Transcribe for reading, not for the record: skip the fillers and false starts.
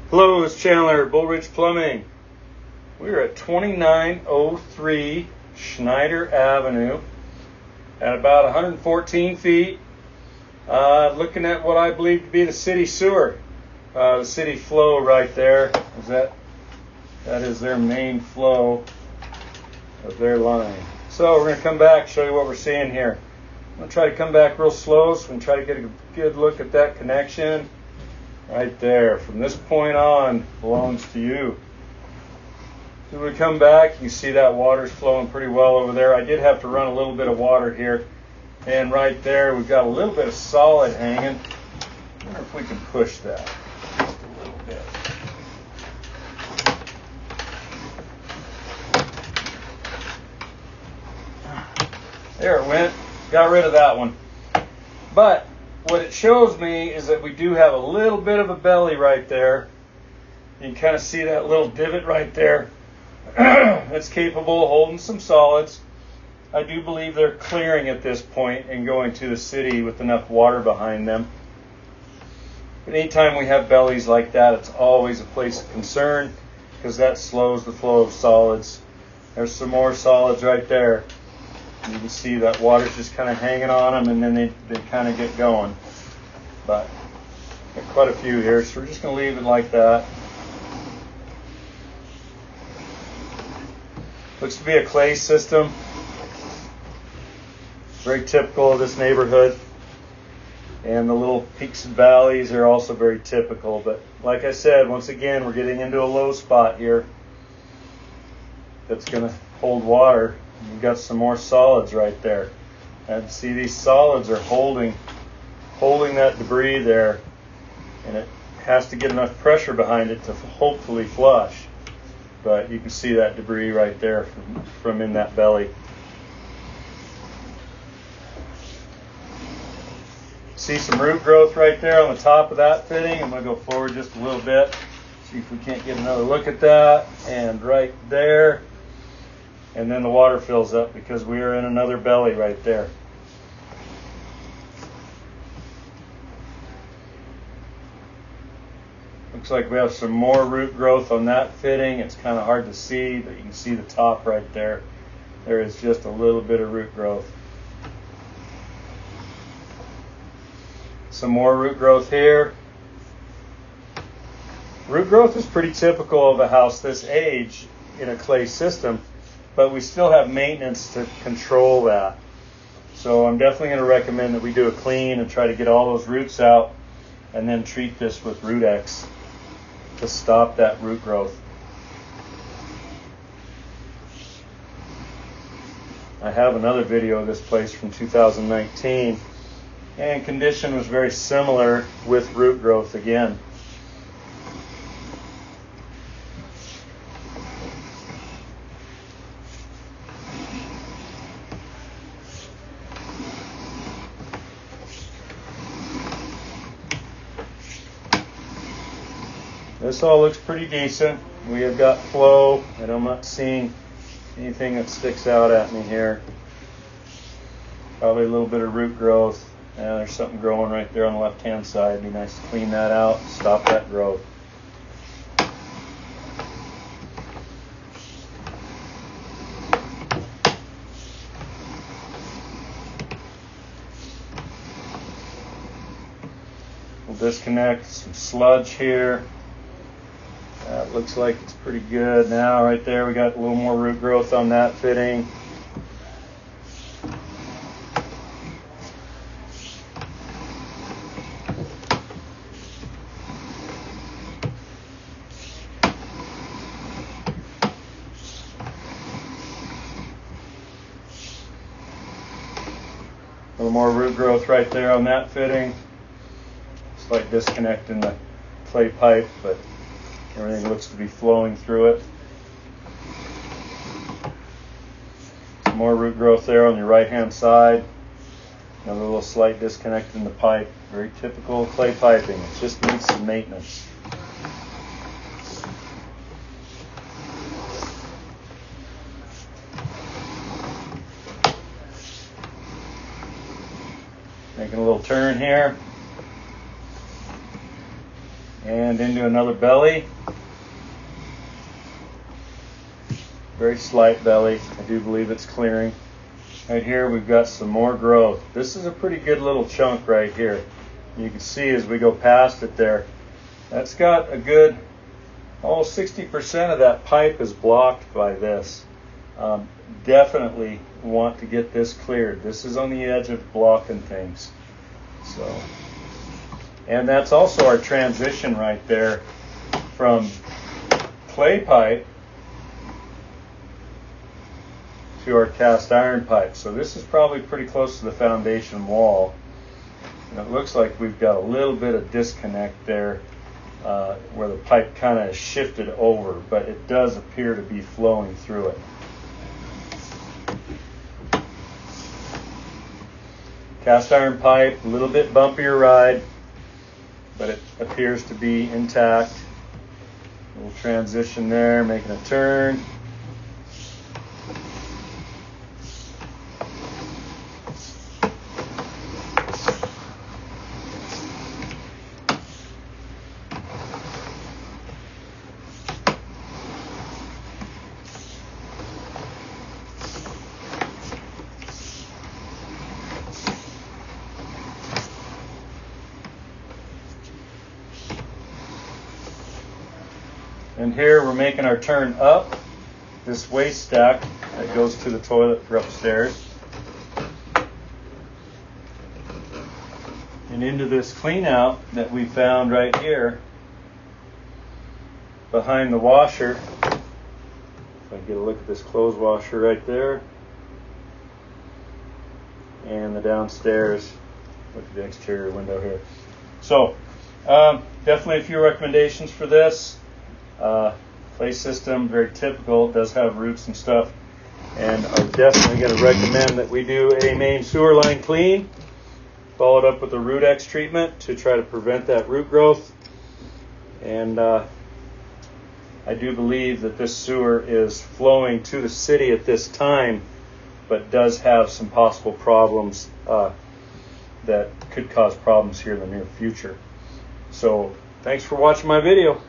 Hello, it's Chandler, Bull Ridge Plumbing. We're at 2903 Snyder Avenue at about 114 feet, looking at what I believe to be the city sewer. The city flow right there. That is their main flow of their line. So we're going to come back, show you what we're seeing here. I'm going to try to come back real slow so we can try to get a good look at that connection. Right there, from this point on, belongs to you. So we come back, you can see that water's flowing pretty well over there. I did have to run a little bit of water here. And right there, we've got a little bit of solid hanging. I wonder if we can push that just a little bit. There it went. Got rid of that one. But what it shows me is that we do have a little bit of a belly right there. You can kind of see that little divot right there. That's capable of holding some solids. I do believe they're clearing at this point and going to the city with enough water behind them. But anytime we have bellies like that, it's always a place of concern because that slows the flow of solids. There's some more solids right there. You can see that water's just kind of hanging on them, and then they kind of get going. But got quite a few here, so we're just going to leave it like that. Looks to be a clay system. Very typical of this neighborhood. And the little peaks and valleys are also very typical. But like I said, once again, we're getting into a low spot here that's going to hold water. You've got some more solids right there. And see, these solids are holding that debris there, and it has to get enough pressure behind it to hopefully flush. But you can see that debris right there from in that belly. See some root growth right there on the top of that fitting. I'm going to go forward just a little bit, see if we can't get another look at that. And right there. And then the water fills up because we are in another belly right there. Looks like we have some more root growth on that fitting. It's kind of hard to see, but you can see the top right there. There is just a little bit of root growth. Some more root growth here. Root growth is pretty typical of a house this age in a clay system, but we still have maintenance to control that. So I'm definitely going to recommend that we do a clean and try to get all those roots out and then treat this with Root X to stop that root growth. I have another video of this place from 2019, and condition was very similar with root growth again. This all looks pretty decent. We have got flow, and I'm not seeing anything that sticks out at me here. Probably a little bit of root growth. There's something growing right there on the left-hand side. It'd be nice to clean that out, stop that growth. We'll disconnect some sludge here. That looks like it's pretty good now. Right there, we got a little more root growth on that fitting. A little more root growth right there on that fitting. It's like disconnecting the clay pipe, but everything looks to be flowing through it. Some more root growth there on your right-hand side. Another little slight disconnect in the pipe. Very typical of clay piping. It just needs some maintenance. Making a little turn here. and into another belly. Very slight belly. I do believe it's clearing. Right here we've got some more growth. This is a pretty good little chunk right here. You can see as we go past it there, that's got a good, almost 60% of that pipe is blocked by this. Definitely want to get this cleared. This is on the edge of blocking things. So, and that's also our transition right there from clay pipe to our cast iron pipe. So this is probably pretty close to the foundation wall. And it looks like we've got a little bit of disconnect there where the pipe kind of shifted over, but it does appear to be flowing through it. Cast iron pipe, a little bit bumpier ride, but it appears to be intact. A little transition there, making a turn. And here we're making our turn up this waste stack that goes to the toilet for upstairs. And into this clean out that we found right here behind the washer. If I get a look at this clothes washer right there. And the downstairs, look at the exterior window here. So definitely a few recommendations for this. Clay system, very typical, does have roots and stuff, and I'm definitely going to recommend that we do a main sewer line clean, followed up with a root X treatment to try to prevent that root growth. And I do believe that this sewer is flowing to the city at this time, but does have some possible problems that could cause problems here in the near future. So thanks for watching my video.